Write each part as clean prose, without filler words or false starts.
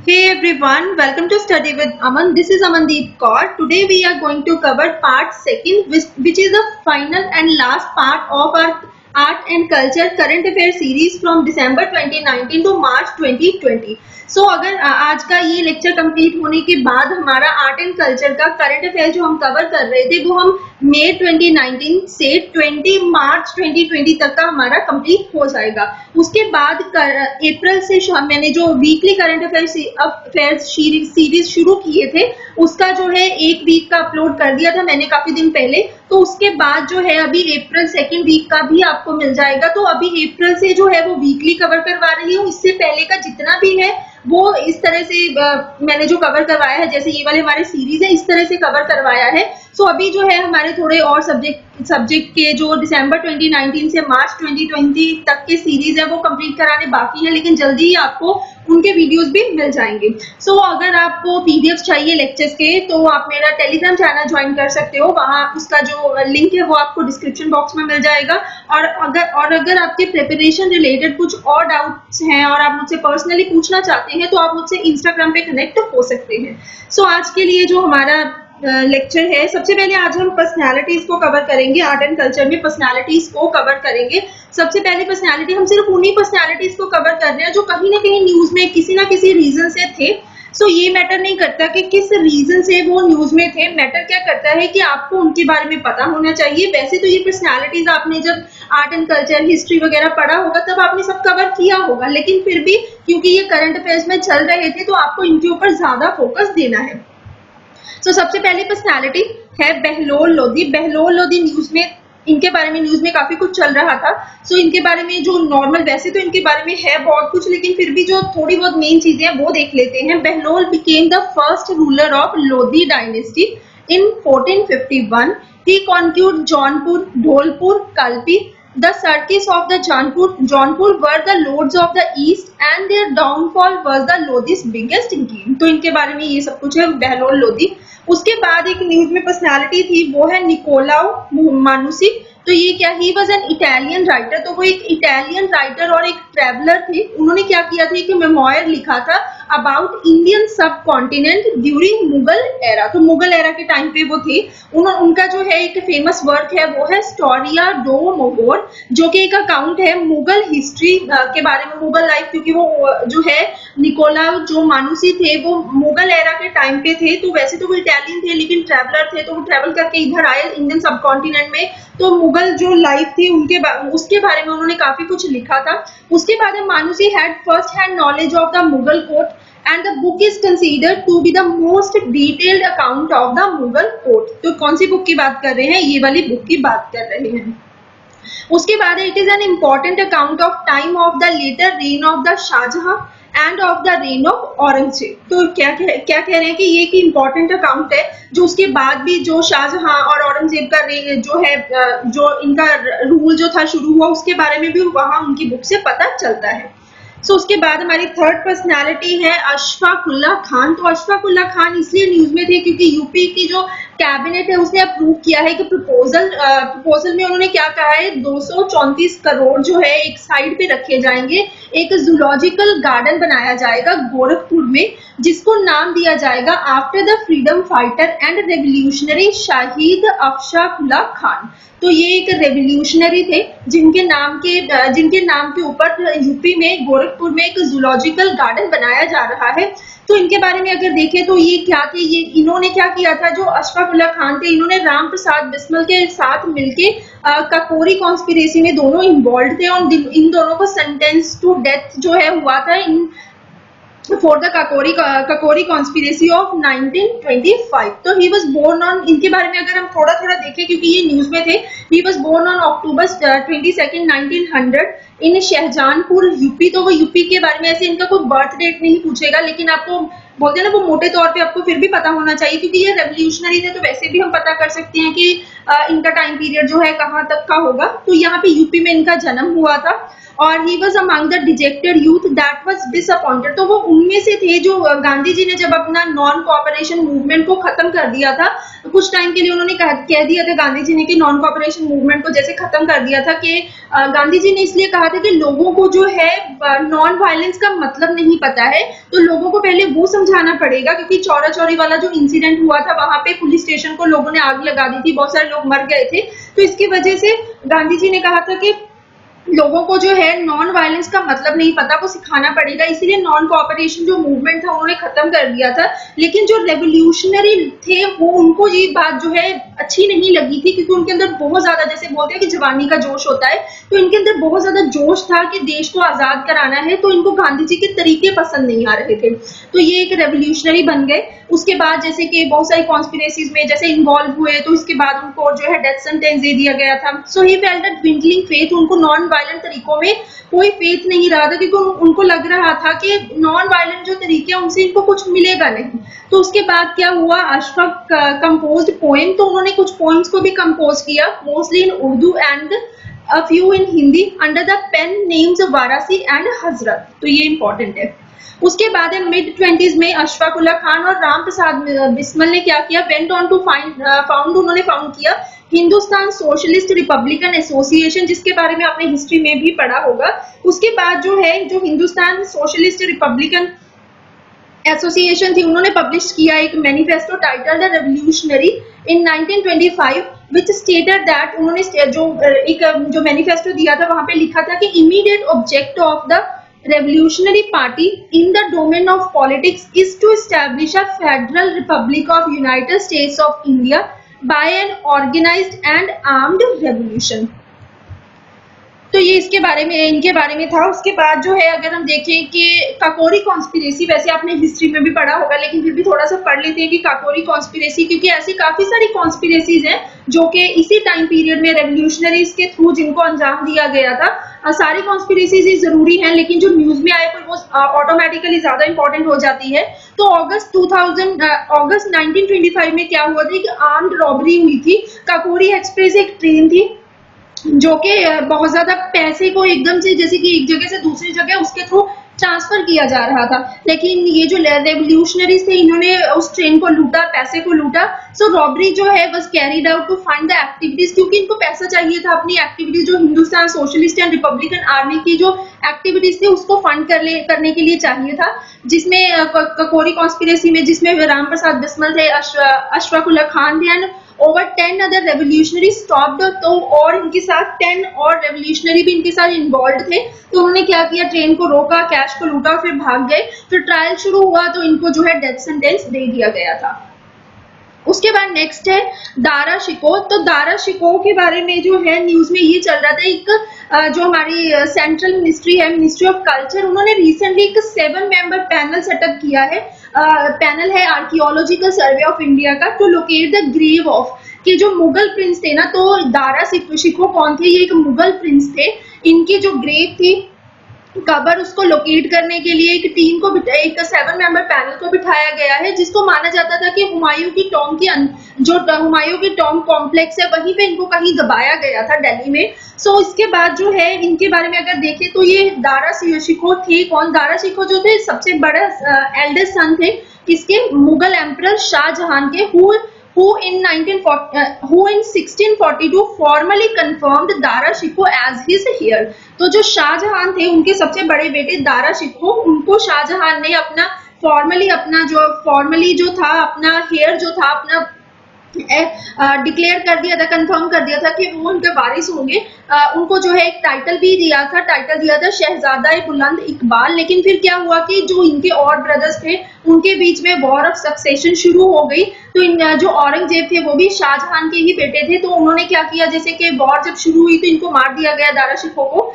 Hey everyone, welcome to Study with Aman. This is Amandeep Kaur. Today we are going to cover part second, which is the final and last part of our Art and Culture Current Affairs series from December 2019 to March 2020. So अगर आज का ये lecture complete होने के बाद हमारा art and culture का current affair जो हम कवर कर रहे थे वो हम मई 2019 से 20 मार्च 2020 तक का हमारा कंप्लीट हो जाएगा। उसके बाद अप्रैल से मैंने जो वीकली करंट अफेयर्स सीरीज शुरू किए थे उसका जो है एक वीक का अपलोड कर दिया था मैंने काफी दिन पहले। तो उसके बाद जो है अभी अप्रैल सेकेंड वीक का भी आपको मिल जाएगा। तो अभी अप्रैल से जो है वो वीकली कवर करवा रही हूँ। इससे पहले का जितना भी है वो इस तरह से मैंने जो कवर करवाया है, जैसे ये वाले हमारे सीरीज है इस तरह से कवर करवाया है। सो अभी जो है हमारे थोड़े और सब्जेक्ट के जो दिसंबर 2019 से मार्च 2020 तक के सीरीज है वो कंप्लीट कराने बाकी है, लेकिन जल्दी ही आपको उनके वीडियोस भी मिल जाएंगे। सो अगर आपको पीडीएफ चाहिए लेक्चर्स के तो आप मेरा टेलीग्राम चैनल ज्वाइन कर सकते हो। वहां उसका जो लिंक है वो आपको डिस्क्रिप्शन बॉक्स में मिल जाएगा। और अगर आपके प्रिपरेशन रिलेटेड कुछ और डाउट्स हैं और आप मुझसे पर्सनली पूछना चाहते हैं तो आप मुझसे इंस्टाग्राम पे कनेक्ट हो सकते हैं। सो आज के लिए जो हमारा लेक्चर है, सबसे पहले आज हम पर्सनालिटीज को कवर करेंगे। आर्ट एंड कल्चर में पर्सनालिटीज को कवर करेंगे। सबसे पहले पर्सनालिटी, हम सिर्फ उन्हीं पर्सनालिटीज को कवर कर रहे हैं जो कहीं ना कहीं न्यूज में किसी ना किसी रीजन से थे। सो ये मैटर नहीं करता कि किस रीजन से वो न्यूज में थे, मैटर क्या करता है कि आपको उनके बारे में पता होना चाहिए। वैसे तो ये पर्सनालिटीज आपने जब आर्ट एंड कल्चर हिस्ट्री वगैरह पढ़ा होगा तब आपने सब कवर किया होगा, लेकिन फिर भी क्योंकि ये करंट अफेयर्स में चल रहे थे तो आपको इनके ऊपर ज्यादा फोकस देना है। सो सबसे पहली पर्सनालिटी है बहलोल लोधी। बहलोल लोधी न्यूज में, इनके बारे में न्यूज में काफी कुछ चल रहा था। सो इनके बारे में जो नॉर्मल, वैसे तो इनके बारे में है बहुत कुछ, लेकिन फिर भी जो थोड़ी बहुत मेन चीजें हैं वो देख लेते हैं। Bahlol became the first ruler of Lodhi dynasty in 1451। He conquered Jaunpur, Dholpur, Kalpi. The Sarkis of the Jaunpur were the lords of the east and their downfall was the Lodhi's biggest gain। तो इनके बारे में ये सब कुछ है बहलोल लोधी। उसके बाद एक न्यूज में पर्सनालिटी थी वो है निकोलाओ मानुसी। तो ये क्या, he was an Italian writer. तो वो एक इटालियन राइटर और एक ट्रेवलर थे। उन्होंने क्या किया था कि मेमोयर लिखा था अबाउट इंडियन सब कॉन्टिनेंट ड्यूरिंग मुगल एरा। तो मुगल एरा के टाइम पे वो थे। उनका जो है एक फेमस वर्क है वो है स्टोरिया डो मोगोर, जो कि एक अकाउंट है मुगल हिस्ट्री के बारे में, मुगल लाइफ। क्योंकि वो जो है निकोलाओ जो मानुसी थे वो मुगल एरा के टाइम पे थे। तो वैसे तो वो इटालियन थे लेकिन ट्रेवलर थे, तो वो ट्रेवल करके इधर आए इंडियन सब कॉन्टिनेंट में। तो मुगल जो लाइफ थी उसके बारे में उन्होंने काफी कुछ लिखा था। उसके बाद Manucci had first hand knowledge of the Mughal court and the book is considered to be the most detailed account of the Mughal court। तो कौन सी बुक की बात कर रहे हैं, ये वाली बुक की बात कर रहे हैं। उसके बाद it is an important account of time of the latter reign of the Shah Jahan and of the reign of Aurangzeb. तो क्या कह रहे हैं कि ये एक इम्पॉर्टेंट अकाउंट है जो उसके बाद भी जो शाहजहां और औरंगजेब का जो है जो इनका रूल जो था शुरू हुआ उसके बारे में भी वहां उनकी बुक से पता चलता है। सो उसके बाद हमारी थर्ड पर्सनालिटी है अशफाक उल्लाह खान। तो अशफाक उल्लाह खान इसलिए न्यूज में थे क्योंकि यूपी की जो कैबिनेट है उसने अप्रूव किया है कि प्रपोजल में उन्होंने क्या कहा है 234 करोड़ जो है एक साइड पे रखे जाएंगे। एक जूलॉजिकल गार्डन बनाया जाएगा गोरखपुर में जिसको नाम दिया जाएगा after the freedom fighter and revolutionary शहीद अशफाक उल्लाह खान। तो ये एक रेवोल्यूशनरी थे जिनके नाम के ऊपर यूपी में गोरखपुर में एक जूलॉजिकल गार्डन बनाया जा रहा है। तो इनके बारे में अगर देखें तो ये क्या थे, ये इन्होंने क्या किया था, जो अशफाक उल्लाह खान थे इन्होंने राम प्रसाद बिस्मिल के साथ मिलके काकोरी कॉन्स्पिरेसी में दोनों इन्वॉल्व थे और इन दोनों को सेंटेंस टू डेथ जो है हुआ था for the Kakori conspiracy of 1925। तो ही वॉज बोर्न ऑन, इनके बारे में अगर हम थोड़ा देखें क्योंकि ये न्यूज में थे, he was born on October 22 1900 in Shahjahanpur UP. तो वो यूपी के बारे में ऐसे इनका कोई बर्थ डेट नहीं पूछेगा, लेकिन आपको बोलते हैं ना वो मोटे तौर पे आपको फिर भी पता होना चाहिए क्योंकि ये रेवोल्यूशनरी थे। तो वैसे भी हम पता कर सकते हैं कि इनका टाइम पीरियड जो है कहाँ तक का होगा। तो यहाँ पे यूपी में इनका जन्म हुआ था। और he was among the dejected youth that was disappointed. तो वो उनमें से थे जो गांधी जी ने जब अपना नॉन कोऑपरेशन मूवमेंट को खत्म कर दिया था, कुछ टाइम के लिए उन्होंने कह दिया था गांधी जी ने कि नॉन कोऑपरेशन मूवमेंट को जैसे खत्म कर दिया था कि गांधी जी ने इसलिए कहा था कि लोगों को जो है नॉन वायलेंस का मतलब नहीं पता है, तो लोगों को पहले वो समझाना पड़ेगा, क्योंकि चौरा चौरी वाला जो इंसिडेंट हुआ था वहां पे पुलिस स्टेशन को लोगों ने आग लगा दी थी, बहुत सारे लोग मर गए थे। तो इसकी वजह से गांधी जी ने कहा था कि लोगों को जो है नॉन वायलेंस का मतलब नहीं पता, वो सिखाना पड़ेगा, इसीलिए नॉन कोऑपरेशन जो मूवमेंट था उन्होंने खत्म कर दिया था। लेकिन जो रेवोल्यूशनरी थे वो उनको ये बात जो है अच्छी नहीं लगी थी, क्योंकि उनके अंदर बहुत ज्यादा, जैसे बोलते हैं कि जवानी का जोश होता है, तो इनके अंदर बहुत ज्यादा जोश था कि देश को आजाद कराना है, तो इनको गांधी जी के तरीके पसंद नहीं आ रहे थे, तो ये एक रेवोल्यूशनरी बन गए। उसके बाद जैसे कि बहुत सारी कॉन्स्पिरेसीज में जैसे इन्वॉल्व हुए, तो इसके बाद उनको जो है डेथ सेंटेंस दे दिया गया था। So he felt that twinkling faith, उनको नॉन वायलेंट तरीकों में कोई फेथ नहीं रहा था, क्योंकि उनको लग रहा था कि नॉन वायलेंट जो तरीके हैं उनसे इनको कुछ मिलेगा नहीं। तो उसके बाद क्या हुआ, अशफाक कंपोज्ड पोएम, तो उन्होंने कुछ पोएम्स को भी कंपोज किया, mostly in Urdu and a few in Hindi under the pen names Warasi and Hazrat, तो ये इंपॉर्टेंट है। उसके बाद मिड 20s में अशफाक उल्लाह खान और राम प्रसाद बिस्मल ने क्या किया, वेंट ऑन टू उन्होंने फाउंड किया हिंदुस्तान सोशलिस्ट रिपब्लिकन एसोसिएशन, जिसके बारे में आपने हिस्ट्री में भी पढ़ा होगा। उसके बाद जो है जो हिंदुस्तान सोशलिस्ट रिपब्लिकन एसोसिएशन थी, उन्होंने पब्लिश किया एक manifesto titled revolutionary in 1925 which stated that, उन्होंने जो मैनिफेस्टो दिया था वहां पे लिखा था कि immediate object of the revolutionary party in the domain of politics is to establish a federal republic of United States of India by an organized and armed revolution। तो ये इसके बारे में, इनके बारे में था। उसके बाद जो है अगर हम देखें कि काकोरी कॉन्स्पिरेसी, वैसे आपने हिस्ट्री में भी पढ़ा होगा लेकिन फिर भी थोड़ा सा पढ़ लेते हैं कि काकोरी कॉन्स्पिरेसी, क्योंकि ऐसी काफी सारी कॉन्स्पिरेसीज हैं जो कि इसी टाइम पीरियड में रेवोल्यूशनरीज के थ्रू जिनको अंजाम दिया गया था। सारी कॉन्स्पिरेसीज जरूरी हैं, लेकिन जो न्यूज में आए कोई वो ऑटोमेटिकली ज्यादा इंपॉर्टेंट हो जाती है। तो अगस्त 1925 में क्या हुआ था कि आर्म्ड रॉबरी हुई थी। काकोरी एक्सप्रेस एक ट्रेन थी जो कि बहुत ज्यादा पैसे को एकदम से, जैसे कि एक जगह से दूसरी जगह उसके थ्रू ट्रांसफर किया जा रहा था, लेकिन ये जो रेवोल्यूशनरीज थे इन्होंने उस ट्रेन को लूटा, पैसे को लूटा। सो रॉबरी जो है was carried out to fund the activities, क्योंकि इनको पैसा चाहिए था अपनी एक्टिविटीज, जो Hindustan socialist and republican army की जो एक्टिविटीज थी उसको फंड करने के लिए चाहिए था। जिसमें काकोरी कॉन्स्पिरेसी में जिसमें राम प्रसाद बिस्मल थे, अशफाक उल्लाह खान थे and over 10 other revolutionary stopped, तो और इनके साथ 10 और रेवोल्यूशनरी भी इनके साथ इन्वॉल्व थे। तो उन्होंने क्या किया, ट्रेन को रोका, कैश को लूटा, फिर भाग गए। फिर ट्रायल शुरू हुआ तो इनको जो है डेथ सेंटेंस दे दिया गया था। उसके बाद नेक्स्ट है दारा शिकोह। तो दारा शिकोह के बारे में जो है न्यूज में ये चल रहा था, एक जो हमारी सेंट्रल मिनिस्ट्री है, मिनिस्ट्री ऑफ कल्चर, उन्होंने रिसेंटली एक 7 मेंबर पैनल सेटअप किया है। पैनल है आर्कियोलॉजिकल सर्वे ऑफ इंडिया का, to locate the grave of, कि जो मुगल प्रिंस थे ना, तो दारा शिकोह कौन थे, ये एक मुगल प्रिंस थे। इनकी जो ग्रेव थी, कबर, उसको लोकेट करने के लिए एक टीम को, एक 7 मेंबर पैनल को बिठाया गया है, जिसको माना जाता था कि हुमायूं की टॉम जो हुमायूं की टॉम कॉम्प्लेक्स है वहीं पे इनको कहीं दबाया गया था दिल्ली में। सो इसके बाद जो है इनके बारे में अगर देखें तो ये दारा शिकोह थे कौन, दारा शिकोह जो थे सबसे बड़ा एल्डेस्ट सन थे किसके, मुगल एम्परर शाहजहां के, who in 1642 formally confirmed Dara Shikoh as his heir। तो जो शाहजहां थे उनके सबसे बड़े बेटे दारा शिकोह, उनको शाहजहां ने अपना फॉर्मली जो था अपना हेयर जो था अपना डिक्लेयर कर दिया था, कंफर्म कर दिया था कि वो उनके वारिस होंगे। उनको जो है एक टाइटल भी दिया था शहजादा बुलंद इकबाल। लेकिन फिर क्या हुआ कि जो इनके और ब्रदर्स थे उनके बीच में वॉर ऑफ सक्सेशन शुरू हो गई। तो जो औरंगजेब थे वो भी शाहजहां के ही बेटे थे, तो उन्होंने क्या किया, जैसे कि वॉर जब शुरू हुई तो इनको मार दिया गया दारा शिकोह को।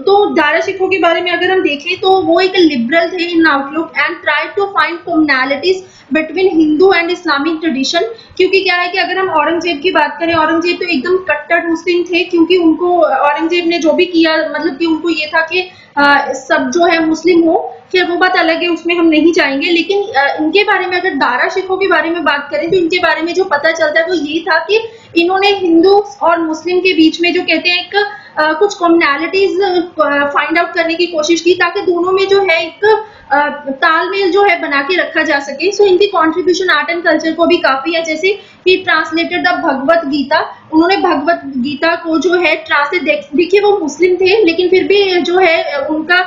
तो दारा शिकोह के बारे में अगर हम देखें तो वो एक लिबरल थे in outlook and tried to find commonalities between Hindu and Islamic tradition. क्योंकि क्या है कि अगर हम औरंगजेब की बात करें, औरंगजेब तो एकदम कट्टर मुस्लिम थे, क्योंकि उनको औरंगजेब ने जो भी किया, मतलब कि उनको ये था कि सब जो है मुस्लिम हो, फिर वो बात अलग है, उसमें हम नहीं जाएंगे। लेकिन इनके बारे में अगर दारा शिकोह के बारे में बात करें तो इनके बारे में जो पता चलता है वो ये था कि इन्होंने हिंदू और मुस्लिम के बीच में जो कहते हैं एक कुछ कॉमनैलिटीज फाइंड आउट करने की कोशिश की ताकि दोनों में जो है एक तालमेल जो है बना के रखा जा सके। सो इनकी कंट्रीब्यूशन आर्ट एंड कल्चर को भी काफी है, जैसे ही ट्रांसलेटेड द भगवत गीता, उन्होंने भगवत गीता को जो है ट्रांसलेट, देखिए वो मुस्लिम थे लेकिन फिर भी जो है उनका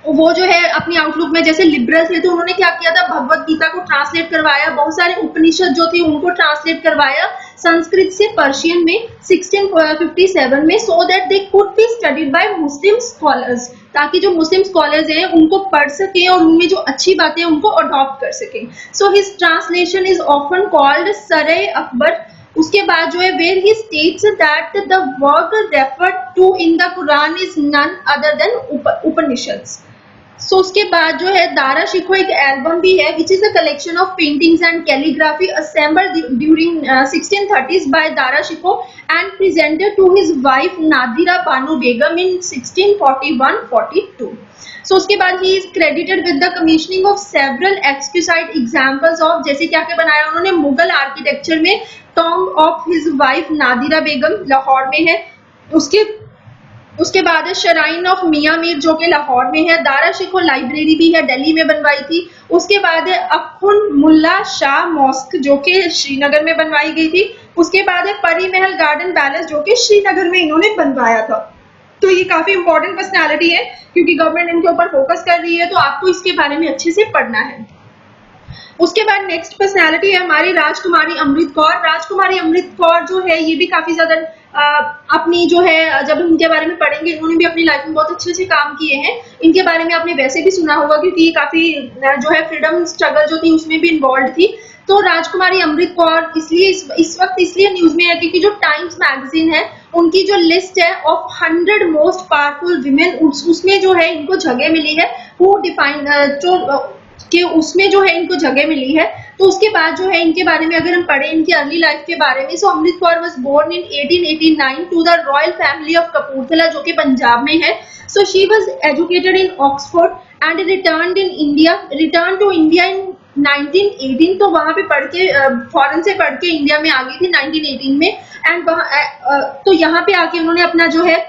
वो जो है अपनी आउटलुक में जैसे लिबरल थे, तो उन्होंने क्या किया था, भगवत गीता को ट्रांसलेट करवाया, बहुत सारे उपनिषद जो थे उनको ट्रांसलेट करवाया संस्कृत से पर्शियन में 1657 में, so that they could be studied by Muslim scholars, ताकि जो मुस्लिम स्कॉलर्स हैं उनको पढ़ सके और उनमें जो अच्छी बातें हैं उनको अडॉप्ट कर सके। So his translation is often called Sare Akbar. उसके बाद जो है where he states that the work referred to in the Quran is none other than Upanishads. So उसके बाद जो है दारा शिकोह एक एल्बम भी है which is a collection of paintings and calligraphy assembled during 1630s by Dara Shikoh and presented to his wife Nadira Bano Begum in 1641-42। So उसके बाद he is credited with the commissioning of several exquisite examples of, जैसे क्या क्या बनाया उन्होंने Mughal architecture में, tomb of his wife Nadira Begum Lahore में है। उसके बाद है शराइन ऑफ मियां मीर जो कि लाहौर में है। दारा शिकोह लाइब्रेरी भी है, दिल्ली में बनवाई थी। उसके बाद है अखुन मुल्ला शाह मॉस्क जो कि श्रीनगर में बनवाई गई थी। उसके बाद है परी महल गार्डन पैलेस जो कि श्रीनगर में इन्होंने बनवाया था। तो ये काफी इंपॉर्टेंट पर्सनैलिटी है क्योंकि गवर्नमेंट इनके ऊपर फोकस कर रही है, तो आपको इसके बारे में अच्छे से पढ़ना है। उसके बाद नेक्स्ट पर्सनैलिटी है हमारी राजकुमारी अमृत कौर। राजकुमारी अमृत कौर जो है ये भी काफी ज्यादा अपनी जो है, जब इनके बारे में पढ़ेंगे, इन्होंने भी अपनी लाइफ में बहुत अच्छे अच्छे काम किए हैं। इनके बारे में आपने वैसे भी सुना होगा क्योंकि ये काफी जो है फ्रीडम स्ट्रगल जो थी उसमें भी इन्वॉल्व थी। तो राजकुमारी अमृत कौर इसलिए इस वक्त इसलिए न्यूज में है क्योंकि जो टाइम्स मैगजीन है उनकी जो लिस्ट है ऑफ 100 मोस्ट पावरफुल विमेन, उसमें जो है इनको जगह मिली है, हु डिफाइन जो कि उसमें जो है इनको जगह मिली है। तो उसके बाद जो है इनके बारे में अगर हम पढ़ें इनकी अर्ली लाइफ के बारे में, so Amrit Kaur was born in 1889 to the royal family of Kapurthala जो कि पंजाब में है। So she was educated in Oxford and return to India in 1918। तो वहां पे पढ़ के फॉरेन से पढ़ के इंडिया में आ गई थी 1918 में, एंड तो यहाँ पे आके उन्होंने अपना जो है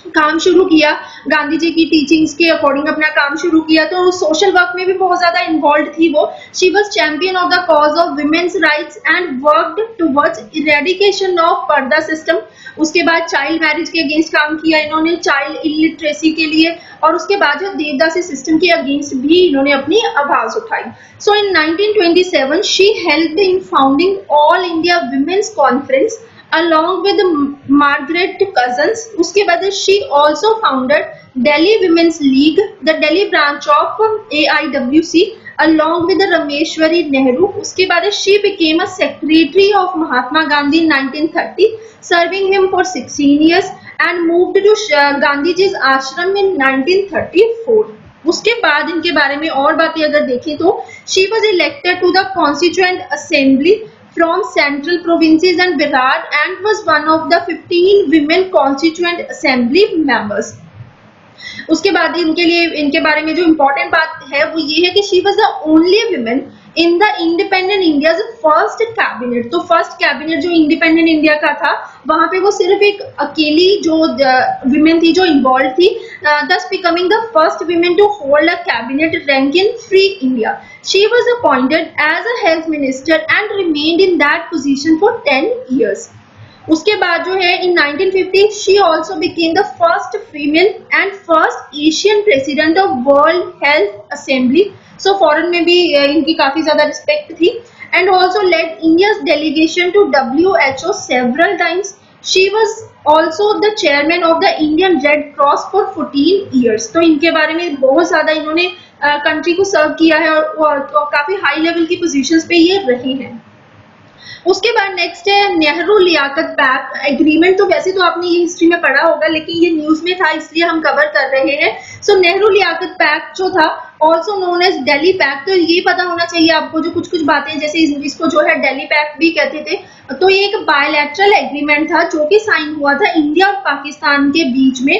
काम शुरू किया, गांधी जी की टीचिंग्स के अकॉर्डिंग अपना काम शुरू किया। तो सोशल वर्क में भी बहुत ज्यादा इन्वॉल्व थी वो। She was champion of the cause of women's rights and worked towards eradication of पर्दा सिस्टम। उसके बाद चाइल्ड मैरिज के अगेंस्ट काम किया इन्होंने, चाइल्ड इलिटरेसी के लिए, और उसके बाद जो देवदासी सिस्टम के अगेंस्ट भी इन्होंने अपनी आवाज उठाई। सो इन 1927 she helped in founding all India women's conference along with Margaret Cousins। उसके बाद she also founded Delhi Women's League, the Delhi branch of AIWC, along with Rameshwari Nehru। उसके बाद she became a secretary of Mahatma Gandhi in 1930, serving him for 16 years and moved to Gandhiji's ashram in 1934। उसके बाद इनके बारे में और बातें अगर देखें तो she was elected to the Constituent Assembly from Central Provinces and Bihar and was one of the 15 women Constituent Assembly members। उसके बाद इनके बारे में जो इम्पोर्टेंट बात है वो ये है कि she was the only women in the independent India first cabinet. तो फर्स्ट कैबिनेट जो इंडिपेंडेंट इंडिया का था वहां पे वो सिर्फ एक अकेली जो वुमेन थी जो इन्वॉल्व थी, thus becoming the first women to hold a cabinet rank in free India। She was appointed as a health minister and remained in that position for 10 years। उसके बाद जो है in 1950 she also became the first female and first Asian president of World Health Assembly। So foreign में भी इनकी काफी ज्यादा respect थी, and also led India's delegation to WHO several times। She was also the chairman of the Indian Red Cross for 14 years। तो इनके बारे में बहुत ज्यादा इन्होंने कंट्री को सर्व किया है और काफी हाई लेवल की पोजीशंस पे ये रही हैं। उसके बाद नेक्स्ट है नेहरू लियाकत पैक्ट एग्रीमेंट। तो वैसे तो आपने ये हिस्ट्री में पढ़ा होगा लेकिन ये न्यूज में था इसलिए हम कवर कर रहे हैं। सो नेहरू लियाकत पैक्ट जो था also known as Delhi pact. तो ये पता होना चाहिए आपको जो कुछ कुछ बातें, जैसे इसको जो है दिल्ली पैक्ट भी कहते थे, तो ये एक बायलैटरल एग्रीमेंट था जो कि साइन हुआ था इंडिया और पाकिस्तान के बीच में।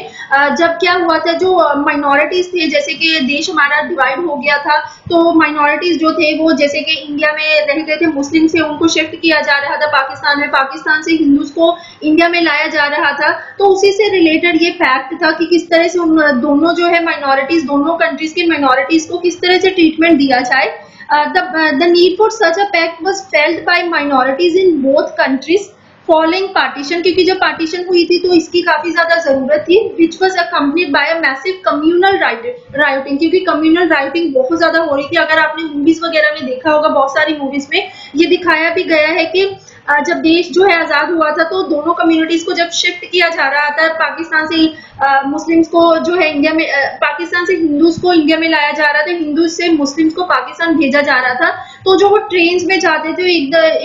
जब क्या हुआ था, जो माइनॉरिटीज थे, जैसे कि देश हमारा डिवाइड हो गया था, तो माइनॉरिटीज जो थे वो जैसे कि इंडिया में रह गए थे मुस्लिम से, उनको शिफ्ट किया जा रहा था पाकिस्तान में, पाकिस्तान से हिंदूज को इंडिया में लाया जा रहा था। तो उसी से रिलेटेड ये फैक्ट था कि किस तरह से उन दोनों जो है माइनॉरिटीज, दोनों कंट्रीज के माइनॉरिटीज को किस तरह से ट्रीटमेंट दिया जाए। The need for such a pact was felt by minorities in both countries following partition, क्योंकि जब पार्टीशन हुई थी तो इसकी काफी ज्यादा जरूरत थी, which was accompanied by a massive communal rioting, क्योंकि कम्युनल राइटिंग बहुत ज्यादा हो रही थी। अगर आपने मूवीज वगैरह में देखा होगा, बहुत सारी मूवीज में ये दिखाया भी गया है कि जब देश जो है आजाद हुआ था तो दोनों कम्युनिटीज को जब शिफ्ट किया जा रहा था, पाकिस्तान से मुस्लिम्स को जो है इंडिया में, पाकिस्तान से हिंदूज को इंडिया में लाया जा रहा था, हिंदूज से मुस्लिम्स को पाकिस्तान भेजा जा रहा था। तो जो वो ट्रेन में जाते थे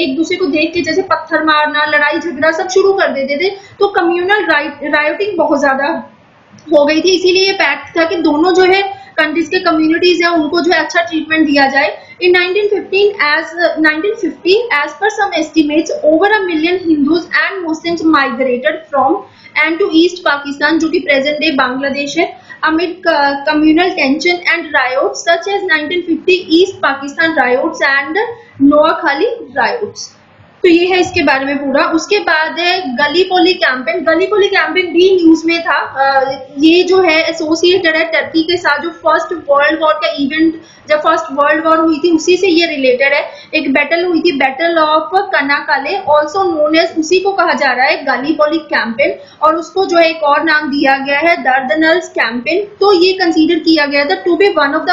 एक दूसरे को देख के जैसे पत्थर मारना, लड़ाई झगड़ा सब शुरू कर देते थे। तो कम्युनल राइटिंग बहुत ज्यादा हो गई थी, इसीलिए ये पैक्ट था कि दोनों जो है कंट्रीज के कम्युनिटीज है उनको जो है अच्छा ट्रीटमेंट दिया जाए। In 1950, as per some estimates, over 1 million Hindus and Muslims migrated from and to East Pakistan, जो कि present day बांग्लादेश है, amid communal tension and riots such as 1950 East Pakistan riots and Noakhali riots। तो ये है इसके बारे में पूरा। उसके बाद है गलीपोली कैंपेन। गलीपोली कैंपेन भी न्यूज में था। ये जो है एसोसिएटेड है टर्की के साथ, जो फर्स्ट वर्ल्ड वॉर का इवेंट, जब फर्स्ट वर्ल्ड वॉर हुई थी उसी से ये रिलेटेड है। एक बैटल हुई थी, battle of Canakkale, also known as, उसी को कहा जा रहा है गलीपोली कैंपेन, और उसको जो है एक और नाम दिया गया है दार्दानेल्स कैंपेन। तो ये कंसीडर किया गया था to be one of the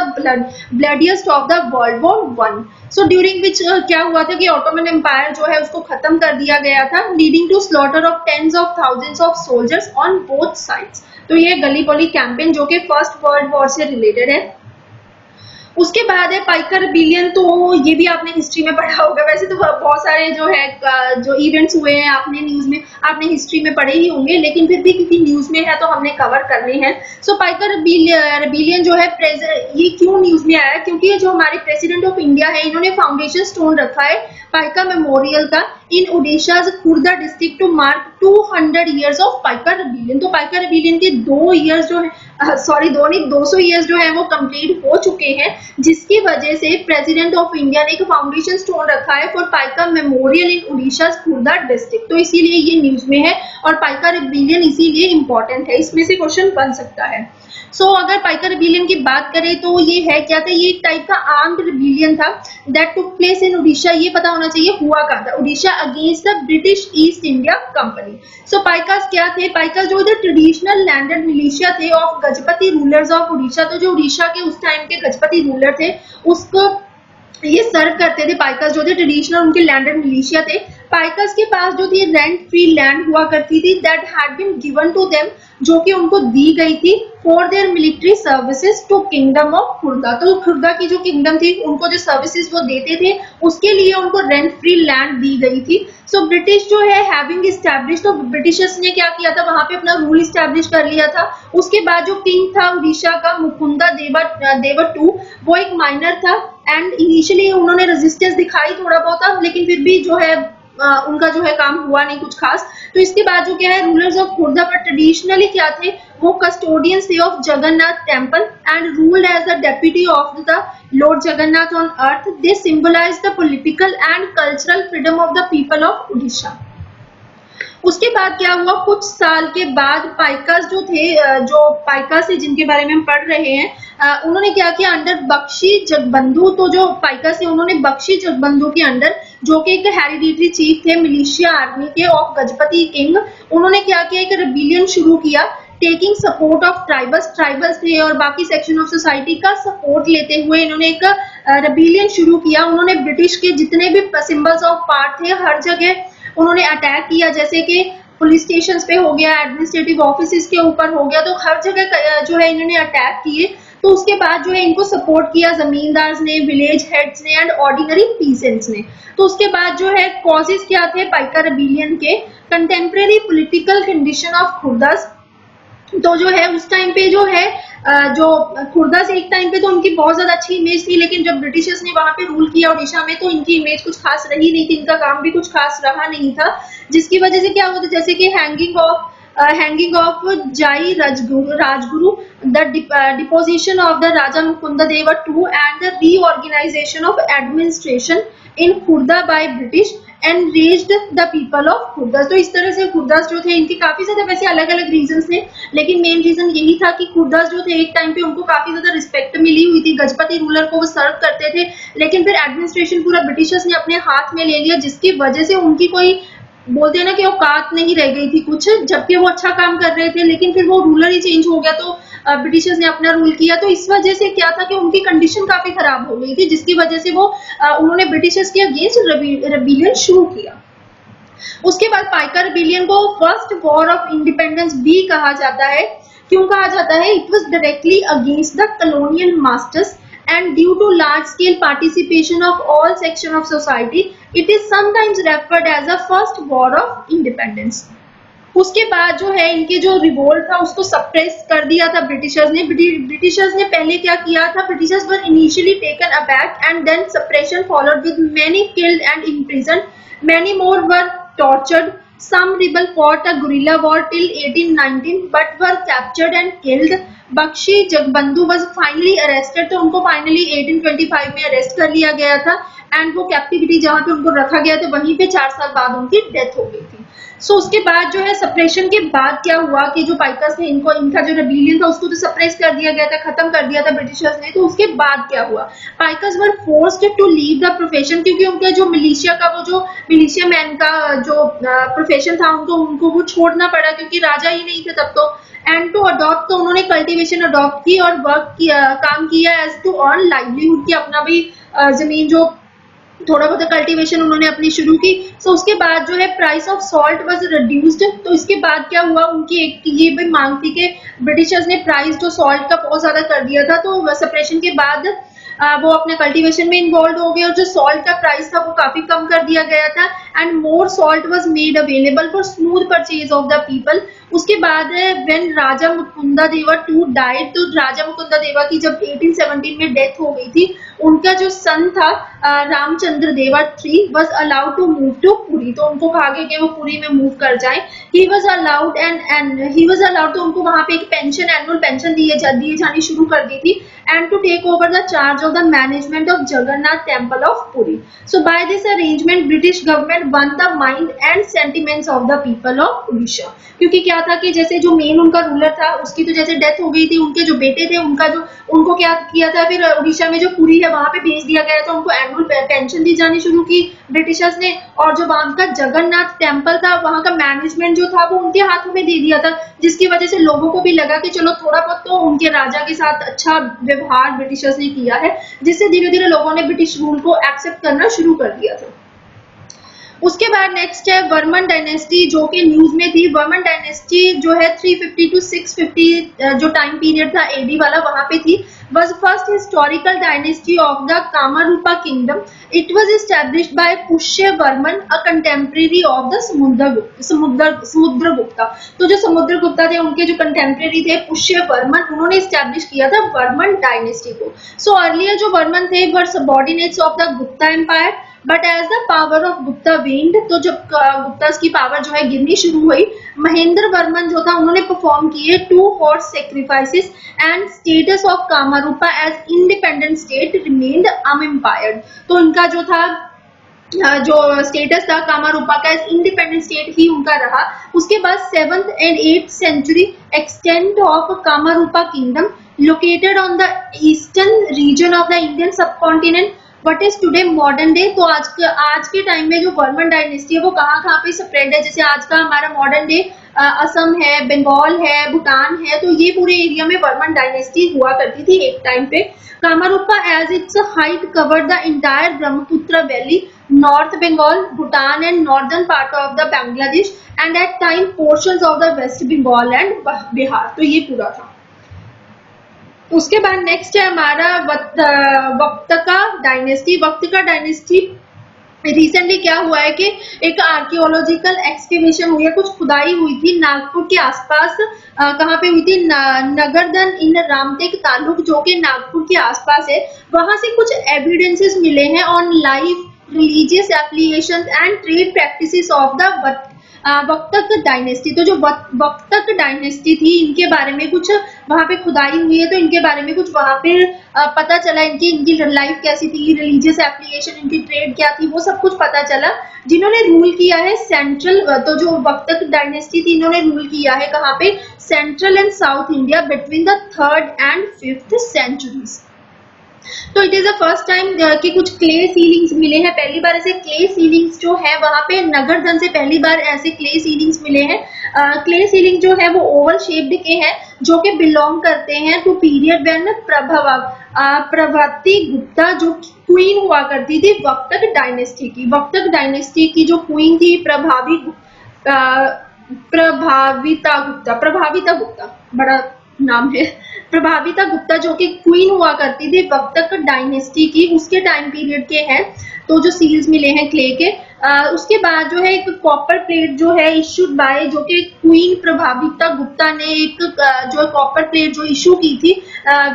bloodiest of the world war 1। So during which क्या हुआ था कि ऑटोमन एम्पायर जो है उसको खत्म कर दिया गया था, leading to slaughter of tens of thousands of soldiers on both sides. तो ये गलीपोली कैंपेन जो कि फर्स्ट वर्ल्ड वॉर से रिलेटेड है। उसके बाद है पाइकर रिबेलियन। तो ये भी आपने हिस्ट्री में पढ़ा होगा, वैसे तो बहुत सारे जो है जो इवेंट्स हुए हैं आपने न्यूज में, आपने हिस्ट्री में पढ़े ही होंगे, लेकिन फिर भी क्योंकि न्यूज में है तो हमने कवर करने हैं। सो पाइकर रिबेलियन जो है ये क्यों न्यूज में आया, क्योंकि ये जो हमारे प्रेसिडेंट ऑफ इंडिया है इन्होंने फाउंडेशन स्टोन रखा है पाइका मेमोरियल का इन Odisha Khurda district to mark 200 years of Paika rebellion. तो पाइकर रिबेलियन के 2 ईयर्स जो है, सॉरी 200 ईयर्स जो है वो कंप्लीट हो चुके हैं, जिसकी वजह से प्रेसिडेंट ऑफ इंडिया ने एक फाउंडेशन स्टोन रखा है for Paika memorial in Odisha Khurda district. तो इसीलिए ये न्यूज में है और पाइका रिबेलियन इसीलिए इंपॉर्टेंट है, इसमें से क्वेश्चन बन सकता है। सो अगर पाइका रिबेलियन की बात करें तो ये है क्या था, ये एक टाइप का आर्म्ड रिबेलियन था that took place in Odisha. ये पता होना चाहिए हुआ कहाँ था, Odisha against the British East India Company. So Paikas क्या थे, पाइकास जो थे ट्रेडिशनल लैंडेड मिलिशिया थे of Gajapati rulers of Orissa. तो जो उड़ीसा के उस टाइम के गजपति रूलर थे उसको ये सर्व करते थे। पाइकास जो थे ट्रेडिशनल उनके लैंडेड मिलिशिया थे। पाइकास के पास जो थी रेंट फ्री लैंड हुआ करती थी that had been given to them, जो कि उनको दी गई थी for their military services to kingdom of Khurda. तो खुर्दा की जो किंगडम थी उनको जो सर्विसेज वो देते थे उसके लिए उनको रेंट फ्री लैंड दी गई थी। सो ब्रिटिश जो है हैविंग एस्टैब्लिश, तो ब्रिटिशर्स ने क्या किया था, वहां पे अपना रूल एस्टैब्लिश कर लिया था। उसके बाद जो किंग था उड़ीसा का मुकुंदा देवा टू, वो एक माइनर था एंड इनिशियली उन्होंने रेजिस्टेंस दिखाई थोड़ा बहुत, लेकिन फिर भी जो है उनका जो है काम हुआ नहीं कुछ खास। तो इसके बाद जो क्या है रूलर्स ऑफ खुर्दा पर ट्रेडिशनली क्या थे, वो कस्टोडियंस थे of Jagannath temple and ruled as the deputy of the lord Jagannath on earth. They symbolize the political and cultural freedom of the people of Orissa. उसके बाद क्या हुआ, कुछ साल के बाद पाइकास जो थे, जो पाइकास है जिनके बारे में हम पढ़ रहे हैं, उन्होंने क्या किया अंडर बख्शी जगबंधु। तो जो पाइकास है उन्होंने बख्शी जगबंधु के अंडर, जो कि एक हेरिडिटरी चीफ थे मिलिशिया आर्मी के ऑफ गजपति किंग, उन्होंने क्या किया एक रिबेलियन शुरू किया टेकिंग सपोर्ट ऑफ ट्राइबल्स थे और बाकी सेक्शन ऑफ सोसाइटी का सपोर्ट लेते हुए इन्होंने एक रिबेलियन शुरू किया। उन्होंने ब्रिटिश के जितने भी सिंबल्स ऑफ पार्ट थे हर जगह उन्होंने अटैक किया, जैसे कि पुलिस स्टेशन पे हो गया, एडमिनिस्ट्रेटिव ऑफिस के ऊपर हो गया, तो हर जगह जो है इन्होंने अटैक किए। तो उसके बाद जो है इनको सपोर्ट किया जमींदार ने, विलेज हेड्स ने एंड ऑर्डिनरी पीसेंट्स ने। तो उसके बाद जो है कॉजेस क्या थे पाइका रिबेलियन के, contemporary political condition of Khurdas, तो जो है उस टाइम पे जो है जो खुर्दा से एक टाइम पे तो उनकी बहुत ज्यादा अच्छी इमेज थी, लेकिन जब ब्रिटिशर्स ने वहां पे रूल किया उड़ीसा में तो इनकी इमेज कुछ खास रही नहीं थी, इनका काम भी कुछ खास रहा नहीं था, जिसकी वजह से क्या हुआ था, जैसे कि hanging of Jai Rajguru, the deposition of the Raja Mukunda Deva two and the reorganisation of administration in Khurda by British and raised the people of Khurdas. तो इस तरह से खुर्दास जो थे, इनके काफी ज्यादा वैसे अलग अलग रीजंस थे, लेकिन मेन रीजन यही था कि खुर्दास जो थे एक टाइम पे उनको काफी ज्यादा रिस्पेक्ट मिली हुई थी, गजपति रूलर को वो सर्व करते थे, लेकिन फिर एडमिनिस्ट्रेशन पूरा ब्रिटिशर्स ने अपने हाथ में ले लिया, जिसकी वजह से उनकी कोई बोलते हैं ना कि औकात नहीं रह गई थी कुछ, जबकि वो अच्छा काम कर रहे थे, लेकिन फिर वो रूलर ही चेंज हो गया तो ब्रिटिशर्स ने अपना रूल किया, तो इस वजह से क्या था कि उनकी कंडीशन काफी खराब हो गई थी, जिसकी वजह से वो उन्होंने ब्रिटिशर्स के अगेंस्ट रेबिलियन शुरू किया। उसके बाद पाइका रेबिलियन को फर्स्ट वॉर ऑफ इंडिपेंडेंस भी कहा जाता है। क्यों कहा जाता है? It was directly against the colonial masters and due to large scale participation of all section of society, it is sometimes referred as the first war of independence. उसके बाद जो है इनके जो रिवोल्ट था उसको सप्रेस कर दिया था ब्रिटिशर्स ने। ब्रिटिशर्स ने पहले क्या किया था, Britishers were initially taken aback and then suppression followed with many killed and imprisoned, many more were tortured, some rebel fought a guerrilla war till 1819 but were captured and killed. Bakshi Jagabandhu was finally arrested, तो उनको finally 1825 में arrest कर लिया गया था and वो captivity जहां पे उनको रखा गया था वहीं पे 4 साल बाद उनकी डेथ हो गई थी। सो उसके बाद जो है सप्रेशन के बाद क्या हुआ कि जो पाइकर्स थे इनका जो रेबिलियन था उसको तो सप्रेस कर दिया गया था, खत्म कर दिया था ब्रिटिशर्स ने। तो उसके बाद क्या हुआ, Paikas were forced to leave the profession, क्योंकि उनका जो मिलिशिया का वो जो मिलिशिया मैन का जो प्रोफेशन था उनको वो छोड़ना पड़ा, क्योंकि राजा ही नहीं थे तब तो। एंड टू अडॉप्ट, तो उन्होंने कल्टीवेशन अडॉप्ट की और वर्क किया, काम किया एज टू अर्न लाइवलीहुड, की अपना भी जमीन जो थोड़ा बहुत कल्टीवेशन उन्होंने अपनी शुरू की। सो उसके बाद जो है price of salt was reduced, तो इसके बाद क्या हुआ, उनकी एक ये भी मांग थी कि ब्रिटिशर्स ने प्राइस जो सॉल्ट का बहुत ज्यादा कर दिया था, तो सेपरेशन के बाद वो अपने कल्टीवेशन में इन्वॉल्व हो गए और जो सॉल्ट का प्राइस था वो काफी कम कर दिया गया था and more salt was made available for smooth purchase of the people. उसके बाद when Raja Mukunda Deva to died, तो राजा मुकुंदा देवा की जब 1817 में डेथ हो गई थी, उनका जो सन था Ramachandra Deva III was allowed to move to Puri, तो उनको कहा गया कि वो पुरी में मूव कर जाए। ही वाज अलाउड तो उनको वहां पे एक पेंशन, एनुअल पेंशन दिए जानी शुरू कर दी थी and to take over the charge of the management of Jagannath temple of Puri. So by this arrangement British government won the mind and sentiments of the people of Orissa. क्योंकि क्या था कि जैसे जो मेन उनका रूलर था उसकी तो जैसे डेथ हो गई थी, उनके जो बेटे थे उनको क्या किया था, फिर उड़ीसा में जो पुरी है वहां पे भेज दिया गया था, उनको एनुअल पेंशन दी जानी शुरू की ब्रिटिशर्स ने, और जो वहां का जगन्नाथ टेम्पल था वहां का मैनेजमेंट जो था वो उनके हाथों में दे दिया था, जिसकी वजह से लोगों को भी लगा कि चलो थोड़ा बहुत तो उनके राजा के साथ अच्छा व्यवहार ब्रिटिशर्स ने किया है, जिससे धीरे धीरे लोगों ने ब्रिटिश रूल को एक्सेप्ट करना शुरू कर दिया था। उसके बाद नेक्स्ट है वर्मन डायनेस्टी, जो कि न्यूज में थी। वर्मन डायनेस्टी जो है 350 टू 650 जो टाइम पीरियड था एडी वाला वहां पे थी, was first historical dynasty of the Kamarupa kingdom. It was established by Pushyavarman, a contemporary of the Samudragupta. तो जो समुद्रगुप्ता थे उनके जो कंटेम्प्रेरी थे पुष्यवर्मन, उन्होंने स्टैब्लिश किया था वर्मन डायनेस्टी को। सो अर्लियर जो वर्मन थे were subordinates of the Gupta empire, but as the power of Gupta waned, तो जब गुप्तास की पावर जो है गिरनी शुरू हुई, महेंद्र वर्मन जो था उन्होंने परफॉर्म किए 2 horse sacrifices and status of Kamarupa as independent state remained unimpaired. तो इनका जो था जो स्टेटस था कामारूपा का एज इंडिपेंडेंट स्टेट ही उनका रहा। उसके बाद 7th and 8th century extent of Kamarupa kingdom located on the eastern region of the Indian subcontinent what is today modern day. तो आज के टाइम में जो वर्मन डायनेस्टी है वो कहाँ पे स्प्रेड है, जैसे आज का हमारा मॉडर्न डे असम है, बंगाल है, भूटान है, तो ये पूरे एरिया में वर्मन डायनेस्टी हुआ करती थी एक टाइम पे। Kamarupa as its height covered the entire Brahmaputra valley, North Bengal, Bhutan and northern part of the Bangladesh and at time portions of the West Bengal and Bihar. तो ये पूरा था। उसके बाद नेक्स्ट है हमारा Vakataka dynasty. Vakataka dynasty recently क्या हुआ है कि एक आर्कियोलॉजिकल एक्सकेवेशन हुई है, कुछ खुदाई हुई थी नागपुर के आसपास। कहाँ पे हुई थी? नगरदन इन रामटेक तालुक, जो कि नागपुर के आसपास है। वहां से कुछ एविडेंसेस मिले हैं on life, religious application and trade practices of the Vakataka dynasty. तो जो वक्तक डायनेस्टी थी, इनके बारे में कुछ वहां पे खुदाई हुई है, तो इनके बारे में कुछ वहां पे पता चला। इनकी इनकी लाइफ कैसी थी, रिलीजियस एप्लीकेशन, इनकी ट्रेड क्या थी, वो सब कुछ पता चला। जिन्होंने रूल किया है सेंट्रल, तो जो वक्तक डायनेस्टी थी, इन्होंने रूल किया है कहाँ पे? Central and south India between the 3rd and 5th centuries। तो it is the first time कि कुछ क्ले सीलिंग्स मिले हैं। पहली बार ऐसे क्ले सीलिंग्स जो है वहां पे नगरधन से पहली बार ऐसे क्ले सीलिंग्स मिले हैं। क्ले सीलिंग जो है वो ओवल शेप्ड के हैं, जो कि बिलोंग करते हैं to period when Prabhavati Gupta, जो क्वीन हुआ करती थी वक्तक डायनेस्टी की। वक्तक डायनेस्टी की जो क्वीन थी प्रभाविता गुप्ता, बड़ा नाम है, प्रभाविता गुप्ता, जो कि क्वीन हुआ करती थी वक्तक डायनेस्टी की, उसके टाइम पीरियड के हैं। तो जो सील्स मिले हैं क्ले के, उसके बाद जो है एक कॉपर प्लेट जो है इश्यूड बाय, जो कि क्वीन प्रभाविता गुप्ता ने एक जो कॉपर प्लेट जो इशू की थी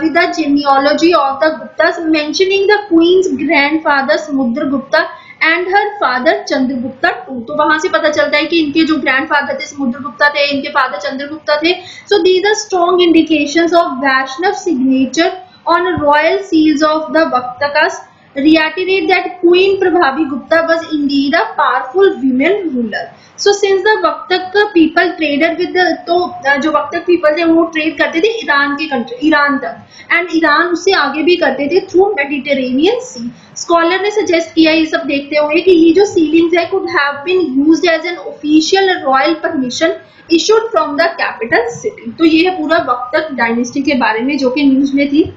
with the genealogy of the Guptas, mentioning the queen's grandfather Samudra Gupta and her father Chandragupta too. तो वहां से पता चलता है कि इनके जो ग्रैंडफादर थे समुद्रगुप्ता थे, इनके फादर चंद्रगुप्ता थे। So these are strong indications of Vaishnava signature on royal seals of the Vakatakas, reiterate that Queen Prabhavi Gupta was indeed a powerful women ruler. So since the Vaktak people traded with the, तो जो वक्तक people थे वो trade करते थे Iran के country, Iran तक, and Iran उससे आगे भी करते थे थ्रू मेडिटेरेनियन सी। स्कॉलर ने सजेस्ट किया ये सब देखते हुए कि ये जो सीलिंग्स है could have been used as an official royal permission issued from the capital city. तो ये है पूरा वक्तक डायनेस्टी के बारे में जो कि न्यूज में थी।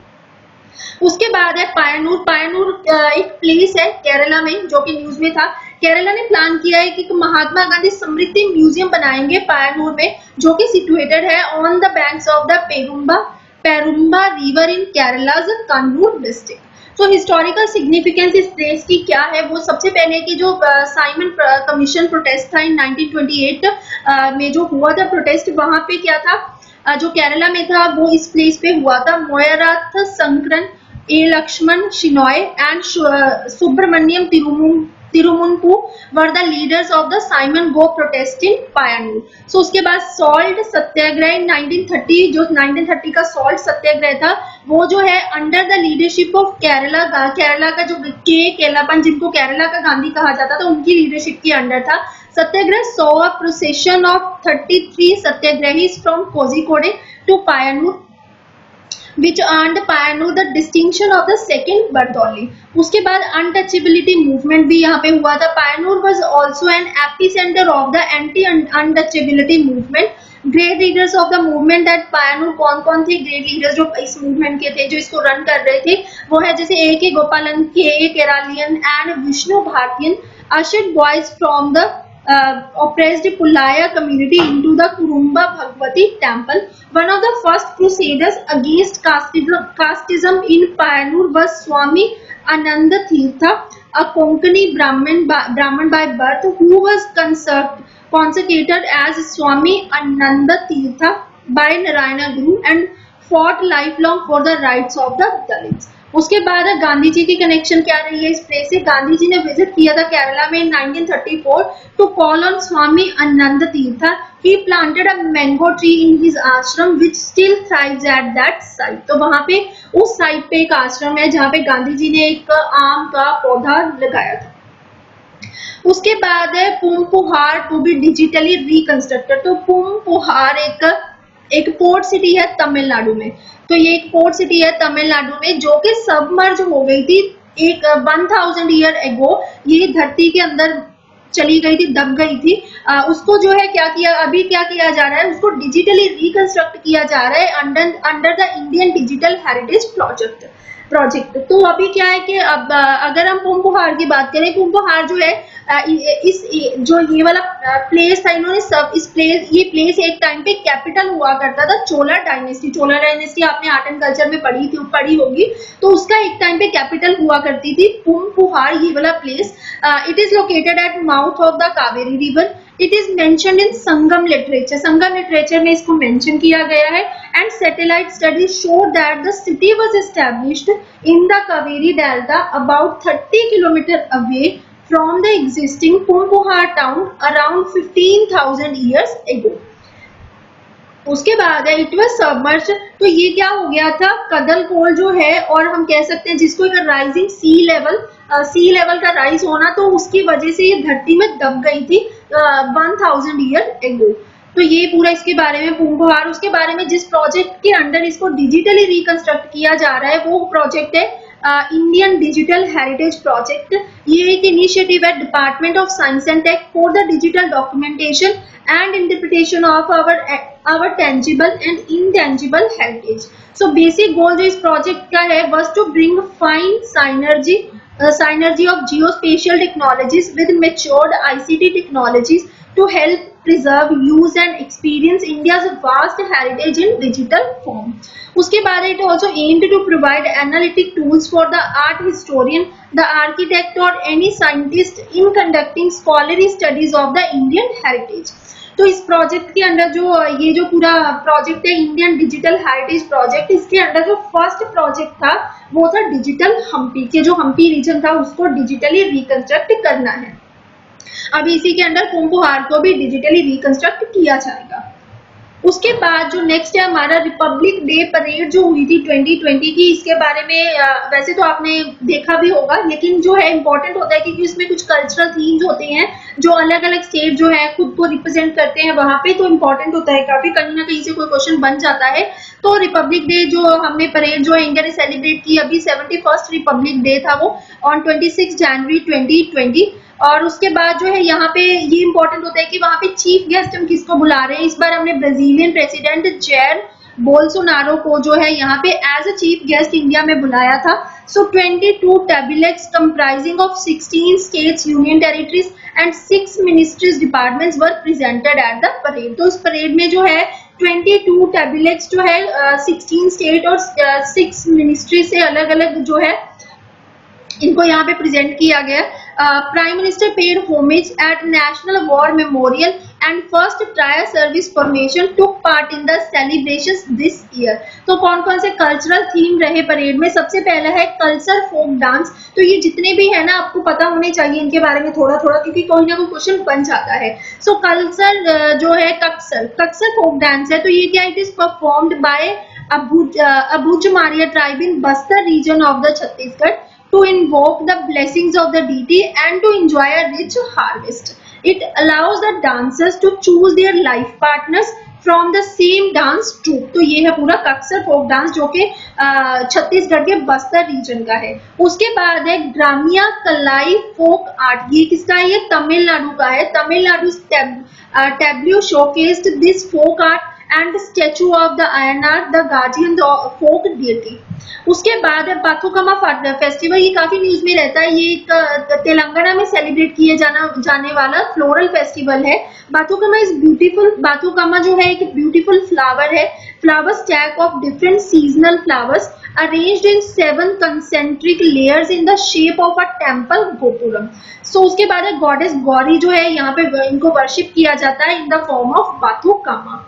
उसके बाद है पायनूर। पायनूर एक प्लेस है केरला में, जो कि न्यूज में था। केरला ने प्लान किया है कि महात्मा गांधी स्मृति म्यूजियम बनाएंगे पायनूर में, जो कि सिचुएटेड है on the banks of the Perumba river in Kerala's Kannur district. तो हिस्टोरिकल सिग्निफिकेंस इस प्लेस की क्या है? वो सबसे पहले कि जो साइमन कमीशन प्रोटेस्ट था इन 1928 में जो हुआ था प्रोटेस्ट, वहां पे क्या था, जो केरला में था वो इस प्लेस पे हुआ था। Moyarath Sankaran, A Lakshman Shenoy and Subramanyam Thirumumpu were the leaders of the Simon go protest in Payyanur. So उसके बाद सॉल्ट सत्याग्रह 1930, जो 1930 का सॉल्ट सत्याग्रह था, वो जो है under the leadership of Kerala का जो केलापन, जिनको केरला का गांधी कहा जाता था, उनकी लीडरशिप के अंडर था। सत्याग्रह saw a procession of 33 satyagrahis from Kozhikode to Payanur, which earned Payanur the distinction of the second Bardoli। उसके बाद अनटचेबिलिटी मूवमेंट भी यहाँ पे हुआ था। Payyanur was also an epicenter of the anti-untouchability movement। Great leaders of the movement at Payyanur कौन कौन थे? ग्रेट लीडर्स जो इस मूवमेंट के थे, जो इसको रन कर रहे थे, वो है जैसे A.K. गोपालन, K.A. केरालियन एंड विष्णु भारतीयन, ushered boys from the oppressed Pulaya community into the Kurumba Bhagwati temple। One of the first crusaders against casteism in Payanur was Swami Ananda Tirtha, a Konkani Brahman by birth, who was consecrated as Swami Ananda Tirtha by Narayana Guru and fought lifelong for the rights of the Dalits। उसके बाद गांधी जी की connection क्या रही है इस place से? गांधी जी ने visit किया था केरला में 1934 to call on Swami Anand Tirtha. He planted a mango tree in his ashram which still thrives at that site. तो वहां पे उस साइट पे एक आश्रम है जहाँ पे गांधी जी ने एक आम का पौधा लगाया था। उसके बाद है Poompuhar to be digitally reconstructed. तो पूमपुहार एक पोर्ट सिटी है तमिलनाडु में। तो ये एक पोर्ट सिटी है तमिलनाडु में जो कि सबमर्ज हो गई थी एक 1000 ईयर एगो। ये धरती के अंदर चली गई थी, दब गई थी। उसको जो है क्या किया, अभी क्या किया जा रहा है, उसको डिजिटली रिकंस्ट्रक्ट किया जा रहा है under the Indian digital heritage project. तो अभी क्या है कि अब अगर हम पूमपुहार की बात करें, पूमपुहार जो है इस जो ये वाला प्लेस था, इन्होंने सब ये प्लेस एक टाइम पे कैपिटल हुआ करता था चोला डायनेस्टी आपने आर्ट एंड कल्चर में पढ़ी होगी, तो उसका एक टाइम पे कैपिटल हुआ करती थी पूम्पुहार, ये वाला place. It is located at mouth of the Kaveri river. It is mentioned in Sangam literature में इसको मेंशन किया गया है। And satellite studies show that the city was established in the Kaveri delta about 30 kilometre away from the existing Poompuhar town around 15,000 years ago। उसके बाद है it was submerged, तो ये क्या हो गया था, कदल कोल जो है, और हम कह सकते हैं जिसको एक राइजिंग सी लेवल का राइज होना, तो उसकी वजह से ये धरती में दब गई थी 1000 years ago। तो ये पूरा इसके बारे में पूम्पुहार। उसके बारे में जिस प्रोजेक्ट के अंडर इसको डिजिटली रिकंस्ट्रक्ट किया जा रहा है वो प्रोजेक्ट है इंडियन डिजिटल हेरिटेज प्रोजेक्ट। ये एक इनिशिएटिव है department of science and tech for the digital documentation and interpretation of our tangible and intangible heritage. So basic goal जो इस प्रोजेक्ट का है was to bring fine synergy of geospatial technologies with matured ICT technologies to help preserve, use and experience India's vast heritage in digital form. उसके बाद it also aimed to provide analytic tools for the art historian, the architect or any scientist in conducting scholarly studies of the Indian heritage. तो इस project के under ये जो पूरा project है Indian digital heritage project, इसके under जो first project था वो था डिजिटल हम्पी के, जो हम्पी रीजन था उसको डिजिटली रिकंस्ट्रक्ट करना है। अभी इसी के अंडर पूम्पुहार को भी डिजिटली रिकंस्ट्रक्ट किया जाएगा। उसके बाद जो नेक्स्ट है हमारा रिपब्लिक डे परेड जो हुई थी 2020 की, इसके बारे में वैसे तो आपने देखा भी होगा, लेकिन जो है इम्पोर्टेंट होता है क्योंकि इसमें कुछ कल्चरल थीम्स होते हैं जो अलग अलग स्टेट जो है खुद को रिप्रेजेंट करते हैं वहां पे, तो इम्पोर्टेंट होता है काफी, कहीं ना कहीं से कोई क्वेश्चन बन जाता है। तो रिपब्लिक डे जो हमने परेड जो है इंडिया ने सेलिब्रेट की, अभी 71st रिपब्लिक डे था वो ऑन 26 जनवरी 2020। और उसके बाद जो है यहाँ पे ये इंपॉर्टेंट होता है कि वहां पे चीफ गेस्ट हम किसको बुला रहे हैं। इस बार हमने ब्राजीलियन प्रेसिडेंट जैर बोल्सोनारो को जो है यहाँ पे as a chief guest India में बुलाया था। So 22 tablets comprising of 16 states, union territories and 6 ministries departments were presented at the parade. तो इस परेड में जो है 22 टैब्लेट्स जो है 16 स्टेट और 6 मिनिस्ट्री से अलग अलग जो है इनको यहाँ पे प्रेजेंट किया गया। Prime minister paid homage at national war memorial and first trial service formation took part in the celebrations this year. तो कौन कौन से कल्चरल थीम रहे परेड में, सबसे पहला है कल्चर फोक डांस। तो ये जितने भी है ना आपको पता होने चाहिए इनके बारे में थोड़ा थोड़ा, क्योंकि कोई ना कोई क्वेश्चन बन जाता है। सो कल्चर जो है कक्सर फोक डांस है, तो ये क्या, it is performed by Abujhmaria tribe in Bastar region of the Chhattisgarh to invoke the blessings of the deity and to enjoy a rich harvest. It allows the dancers to choose their life partners from the same dance troupe. तो ये है पूरा कक्सर folk dance जो कि छत्तीसगढ़ के Bastar reason का है। उसके बाद है ग्रामिया कलाई फोक आर्ट, ये किसका है, ये तमिलनाडु का है। Tamil Nadu tableau showcased this folk art and the statue of the INR, the guardian folk deity. उसके बाद है बाथुकम्मा फेस्टिवल, ये काफी न्यूज में रहता है। ये एक तेलंगाना में सेलिब्रेट किए जाने वाला फ्लोरल फेस्टिवल है। बाथुकम्मा इज ब्यूटीफुल, बाथुकम्मा जो है एक ब्यूटीफुल फ्लावर है, flower stack of different seasonal flowers arranged in 7 concentric layers in the shape of a temple gopuram. So उसके बाद है गॉडेस गौरी जो है यहाँ पे इनको वर्शिप किया जाता है in the form of Bathukamma.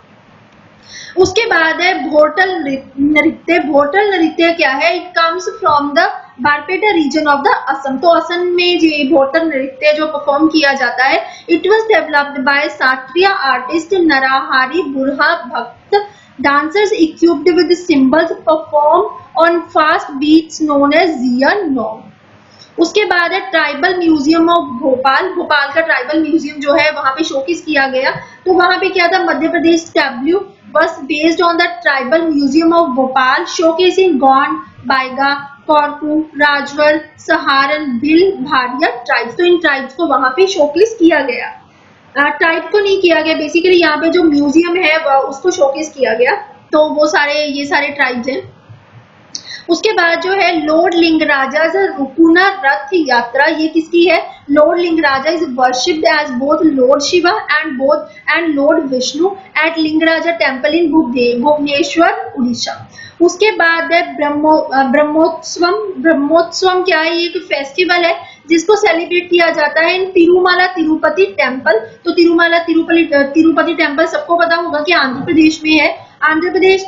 उसके बाद है भोटल नृत्य। भोटल नृत्य क्या है, it comes from the Barpeta region of the Assam. तो असम में ये भोटल नृत्य जो परफॉर्म किया जाता है, it was developed by Sattriya artist Narahari Burha Bhakat. Dancers equipped with cymbals perform on fast beats known as Jiya Nom. उसके बाद है tribal museum of Bhopal. Bhopal का ट्राइबल म्यूजियम जो है वहां पे शोकेस किया गया। तो वहां पे क्या था, Madhya Pradesh Tableau was based on the tribal museum of Bhopal showcasing Gond, Baiga, Korku, Rajwar, Saharan, Bhil, Bharia tribes। तो इन ट्राइब्स को वहां पे शोकेस किया गया, ट्राइब को नहीं किया गया, बेसिकली यहाँ पे जो म्यूजियम है उसको शोकेस किया गया। तो वो ये सारे ट्राइब्स हैं। उसके बाद जो है लॉर्ड लिंगराजा रुकुना रथ यात्रा, ये किसकी है? Lord Lingaraja is worshipped as both Lord Shiva and Lord Vishnu at Lingaraja temple in Bhubaneswar Orissa. उसके बाद है ब्रह्मोत्सवम। ब्रह्मोत्सवम क्या है? ये एक फेस्टिवल है जिसको सेलिब्रेट किया जाता है इन तिरुमाला तिरुपति टेम्पल। तो तिरुमाला तिरुपति टेम्पल सबको पता होगा कि आंध्र प्रदेश में है। Andhra Pradesh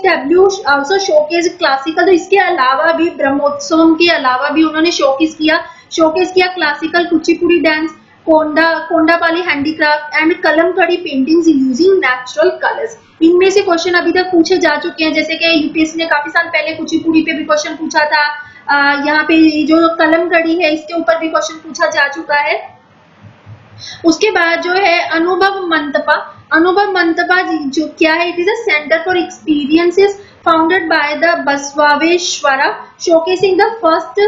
also showcase classical. तो इसके अलावा भी ब्रह्मोत्सवम के अलावा भी उन्होंने शोकेस किया classical Kuchipudi dance, Kondapalli handicraft and Kalamkari paintings using natural colours. इनमें से क्वेश्चन अभी तक पूछे जा चुके हैं, जैसे कि यूपीएससी ने काफी साल पहले कुचिपुड़ी पे भी क्वेश्चन पूछा था। यहाँ पे जो कलमकड़ी है इसके ऊपर भी क्वेश्चन पूछा जा चुका है। उसके बाद जो है अनुभव मंटपा जो क्या है? It is a centre for experiences founded by the Basaveshwara, showcasing the first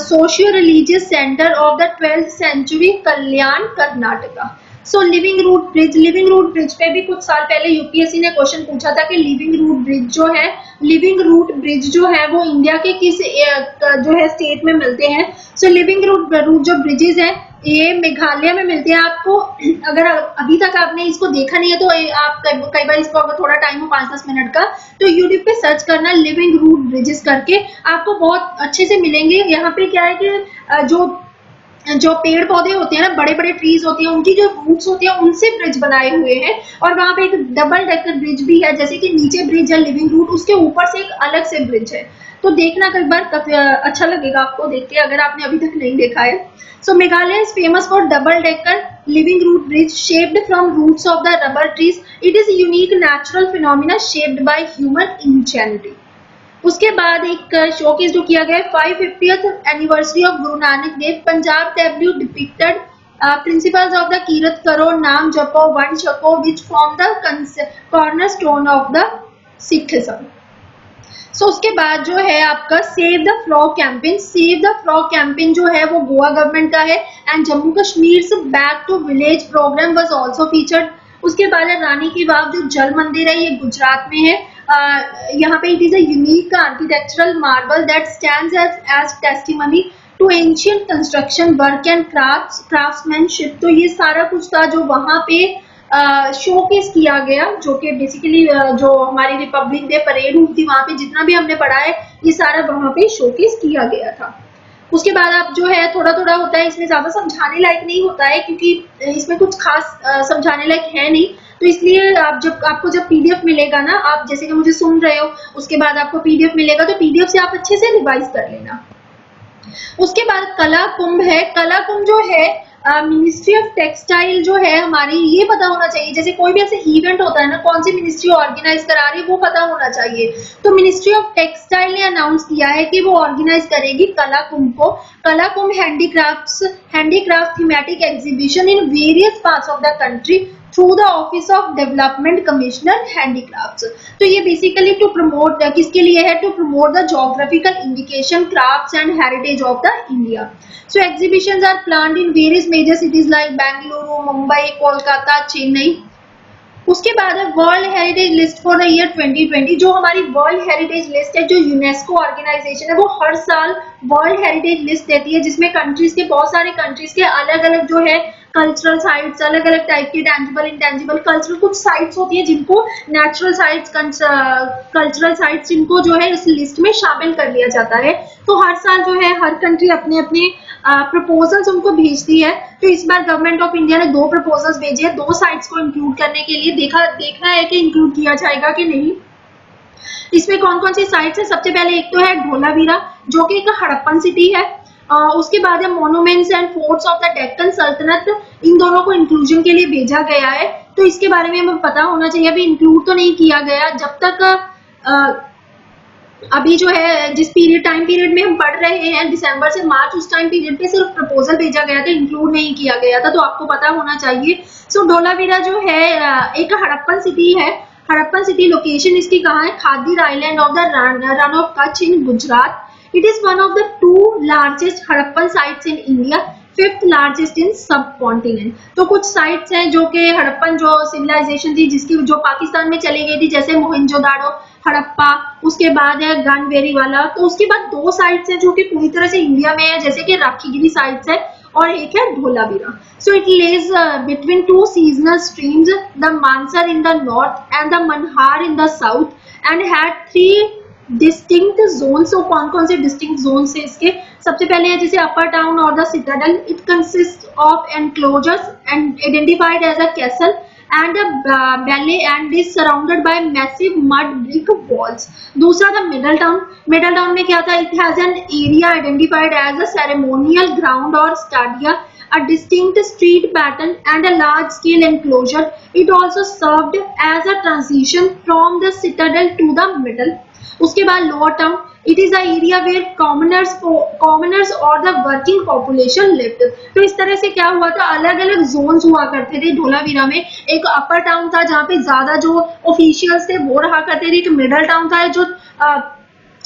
socio religious centre of the 12th century, Kalyan, Karnataka. So living root bridge पे भी कुछ साल पहले यूपीएससी ने क्वेश्चन पूछा था कि लिविंग रूट ब्रिज जो है वो इंडिया के किस जो है स्टेट में मिलते हैं। सो लिविंग रूट जो ब्रिजेस है ये मेघालय में मिलते हैं। आपको अगर अभी तक आपने इसको देखा नहीं है तो आप कई बार इसको अगर थोड़ा टाइम हो 5-10 मिनट का तो यूट्यूब पे सर्च करना लिविंग रूट ब्रिजेस करके, आपको बहुत अच्छे से मिलेंगे। यहाँ पे क्या है कि जो पेड़ पौधे होते हैं ना, बड़े बड़े ट्रीज होते हैं, उनकी जो रूट्स होती है उनसे ब्रिज बनाए हुए हैं। और वहां पे एक डबल डेकर ब्रिज भी है, जैसे कि नीचे ब्रिज है लिविंग रूट, उसके ऊपर से एक अलग से ब्रिज है। तो देखना कई बार अच्छा लगेगा आपको देख के, अगर आपने अभी तक नहीं देखा है। So Meghalaya is famous for double decker living root bridge shaped from roots of the rubber trees. It is unique natural phenomena shaped by human ingenuity. उसके बाद एक शोकेस जो किया गया 550th anniversary of Guru Nanak Dev, Punjab tableau depicted principles of the Kirat Karo, Naam Japo, Vand Chhako, which form the cornerstone of the Sikhism. So उसके बाद जो है आपका सेव द फ्रॉग कैंपेन जो है वो गोवा गवर्नमेंट का है एंड Jammu Kashmir back to village programme was also featured. उसके बाद है रानी की वाव जो जल मंदिर है, ये गुजरात में है। यहाँ पे it is a unique architectural marble that stands as testimony to ancient construction work and craftsmanship. तो ये सारा कुछ था जो वहां पे शोकेस किया गया, जो कि बेसिकली जो हमारी रिपब्लिक डे परेड हुई थी वहां पे जितना भी हमने पढ़ा है ये सारा वहां पे शोकेस किया गया था। उसके बाद आप जो है थोड़ा थोड़ा होता है, इसमें ज्यादा समझाने लायक नहीं होता है क्योंकि इसमें कुछ खास समझाने लायक है नहीं। तो इसलिए आपको जब पीडीएफ मिलेगा ना, आप जैसे कि मुझे सुन रहे हो, उसके बाद आपको पीडीएफ मिलेगा तो पीडीएफ से आप अच्छे से रिवाइज कर लेना। उसके बाद कला कुंभ है। कला कुंभ जो है मिनिस्ट्री ऑफ टेक्सटाइल जो है हमारी, ये पता होना चाहिए। जैसे कोई भी ऐसे इवेंट होता है ना, कौन सी मिनिस्ट्री ऑर्गेनाइज करा रही है वो पता होना चाहिए। तो मिनिस्ट्री ऑफ टेक्सटाइल ने अनाउंस किया है कि वो ऑर्गेनाइज करेगी कला कुंभ को। Kala Kumbh handicraft thematic exhibition in various parts of the country through the office of development commissioner handicrafts. तो ये बेसिकली टू प्रमोट, किसके लिए है? To promote the geographical indication, crafts and heritage of the India. So exhibitions are planned in various major cities like Bangalore, Mumbai, Kolkata, Chennai. उसके बाद है world heritage list for the year 2020। जो हमारी world heritage list है, जो UNESCO organisation है, वो हर साल वर्ल्ड हेरिटेज लिस्ट देती है जिसमें कंट्रीज के, बहुत सारे कंट्रीज के अलग अलग जो है कल्चरल साइट्स, अलग अलग टाइप के टेंजिबल इंटेंजिबल कल्चरल कुछ साइट्स होती है जिनको नेचुरल साइट्स, कल्चरल साइट्स, जिनको जो है इस लिस्ट में शामिल कर लिया जाता है। तो हर साल जो है हर कंट्री अपने अपने प्रपोजल्स उनको भेजती है। तो इस बार गवर्नमेंट ऑफ इंडिया ने 2 प्रपोजल्स भेजे हैं 2 साइट्स को इंक्लूड करने के लिए। देखना है कि इंक्लूड किया जाएगा कि नहीं। इसमें कौन कौन सी साइट्स है? सबसे पहले एक तो है ढोलावीरा जो कि एक हड़प्पन सिटी है। उसके बाद है monuments and forts of the Deccan सल्तनत, इन दोनों को इंक्लूजन के लिए भेजा गया है। तो इसके बारे में हमें पता होना चाहिए, अभी इंक्लूड तो नहीं किया गया जब तक अभी जो है जिस टाइम पीरियड में हम पढ़ रहे हैं दिसंबर से मार्च, उस टाइम पीरियड पे सिर्फ प्रपोजल भेजा गया था, इंक्लूड नहीं किया गया था। तो आपको पता होना चाहिए। सो ढोलावीरा जो है एक हड़प्पन सिटी है। हड़प्पन सिटी लोकेशन इसकी कहाँ है? Khadir island of the run of Kutch in Gujarat. It is one of the 2 largest Harappan sites in India, 5th largest in सब कॉन्टिनेंट। तो कुछ साइट्स हैं जो कि हड़प्पन जो सिविलाइजेशन थी जिसकी जो पाकिस्तान में चली गई थी, जैसे मोहनजोदाड़ो, हड़प्पा, उसके बाद है गनवेरी वाला। तो उसके बाद दो साइट्स हैं जो कि पूरी तरह से इंडिया में है, जैसे कि राखीगिरी साइट्स है और एक है Dholavira. So it lies between two seasonal streams, the Mansar in the north and the Manhar in the south and had three distinct zone. So कौन कौन से डिस्टिंक्ट जोन है इसके? सबसे पहले है जैसे अपर टाउन और the citadel, it consist of enclosures and identified as a castle and a valley and is surrounded by massive mud brick walls. दूसरा था मिडल टाउन। मिडल टाउन में क्या था? It has an area identified as a ceremonial ground or stadia, a distinct street pattern and a large scale enclosure. It also served as a transition from the citadel to the middle. उसके बाद lower town, it is the area where commoners और the working population lived. तो इस तरह से क्या हुआ था, अलग अलग जोन्स हुआ करते थे धोलावीरा में। एक अपर टाउन था जहाँ पे ज्यादा जो ऑफिशियल्स थे वो रहा करते थे, एक मिडल टाउन था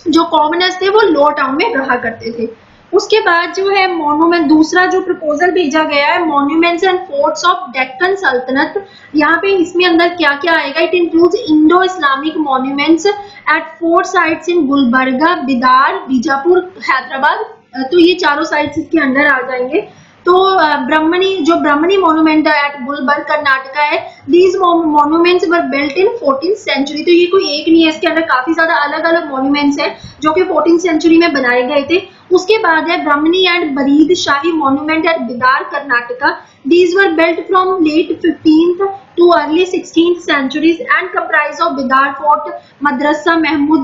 जो कॉमनर्स थे वो लोअर टाउन में रहा करते थे। उसके बाद जो है मॉन्यूमेंट, दूसरा जो प्रपोजल भेजा गया है monuments and forts of Deccan sultanate. यहाँ पे इसमें अंदर क्या क्या आएगा? It includes Indo Islamic monuments at 4 sites in Gulbarga, Bidar, Bijapur, Hyderabad. तो ये चारों साइट्स इसके अंदर आ जाएंगे। तो ब्रह्मणी मॉन्यूमेंट एट गुलबर्ग कर्नाटका है, these monuments were built in 14th century. तो ये कोई एक नहीं है, इसके अंदर काफी ज्यादा अलग अलग मॉन्यूमेंट्स हैं जो कि 14th सेंचुरी में बनाए गए थे। उसके बाद है Bahmani and Barid Shahi monument at Bidar Karnataka, these were built from late 15th to early 16th centuries and comprise of Bidar Fort, Madrasa Mahmud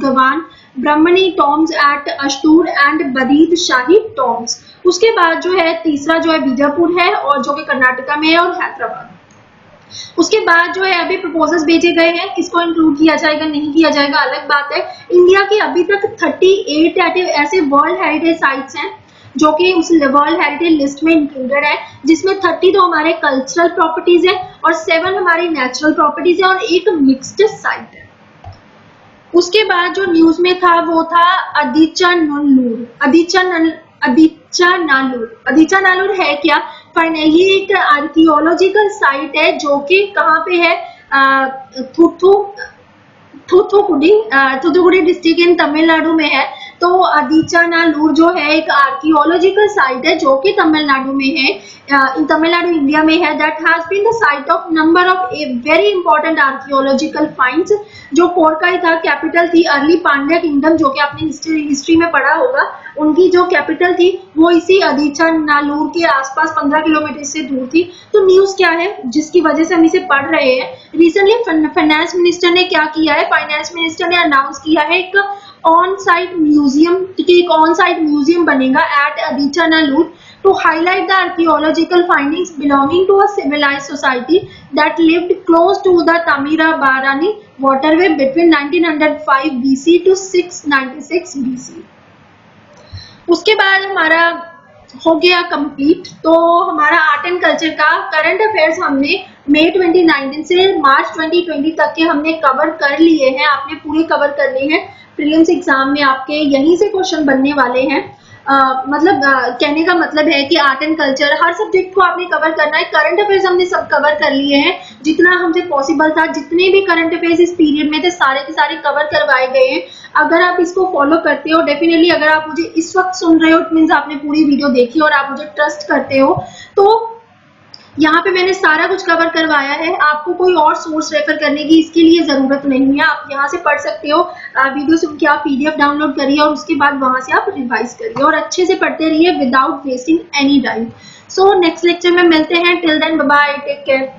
Gawan, Bahmani tombs at Ashtur and Barid Shahi tombs. उसके बाद जो है तीसरा जो है बीजापुर है और जो कि कर्नाटका में है, और हैदराबाद। उसके बाद जो है अभी प्रपोजल्स भेजे गए हैं, किसको इंक्लूड किया जाएगा नहीं किया जाएगा अलग बात है। इंडिया की अभी तक 38 ऐसे वर्ल्ड हेरिटेज साइट्स हैं जो कि उस वर्ल्ड हेरिटेज लिस्ट में इंक्लूडेड है, जिसमें 30 तो हमारे कल्चरल प्रॉपर्टीज है और 7 हमारी नेचुरल प्रॉपर्टीज है और एक मिक्स्ड साइट है। उसके बाद जो न्यूज में था वो था अदीचा नालूर है क्या? ये एक आर्कियोलॉजिकल साइट है जो कि कहाँ पे है? थूथुकुडी डिस्ट्रिक्ट इन तमिलनाडु में है। तो अदीचानालूर जो है एक आर्कियोलॉजिकल साइट है जो कि तमिलनाडु में है, तमिलनाडु इंडिया में है। That has been the site of number of a very important archaeological finds. जो कोरकाई था कैपिटल थी अर्ली पांड्या किंगडम, जो कि आपने हिस्ट्री में पढ़ा होगा, उनकी जो कैपिटल थी वो इसी अदीचानालूर के आसपास 15 किलोमीटर से दूर थी। तो न्यूज क्या है जिसकी वजह से हम इसे पढ़ रहे हैं? रिसेंटली फाइनेंस मिनिस्टर ने क्या किया है? फाइनेंस मिनिस्टर ने अनाउंस किया है एक ऑन साइट म्यूजियम बनेगा eight अदीचानालूर to highlight the archaeological findings belonging to a civilized society that lived close to the Tamira-Barani waterway between 1905 BC to 696 BC। उसके बाद हमारा हो गया कंप्लीट। तो हमारा आर्ट एंड कल्चर का करंट अफेयर्स हमने मई 2019 से मार्च 2020 तक के हमने कवर कर लिए हैं। आपने पूरे कवर करने हैं, प्रीलिम्स एग्जाम में आपके यहीं से क्वेश्चन बनने वाले हैं। कहने का मतलब है कि art and culture her subject को आपने कवर करना है। करंट अफेयर्स हमने सब कवर कर लिए हैं जितना हमसे पॉसिबल था, जितने भी करंट अफेयर्स इस पीरियड में थे सारे के सारे कवर करवाए गए हैं। अगर आप इसको फॉलो करते हो, डेफिनेटली अगर आप मुझे इस वक्त सुन रहे हो, इट मींस आपने पूरी वीडियो देखी और आप मुझे ट्रस्ट करते हो। तो यहाँ पे मैंने सारा कुछ कवर करवाया है, आपको कोई और सोर्स रेफर करने की इसके लिए जरूरत नहीं है। आप यहाँ से पढ़ सकते हो, वीडियो सुन के आप PDF डाउनलोड करिए और उसके बाद वहां से आप रिवाइज करिए और अच्छे से पढ़ते रहिए without wasting any time. So next lecture में मिलते हैं। Till then bye bye, take care.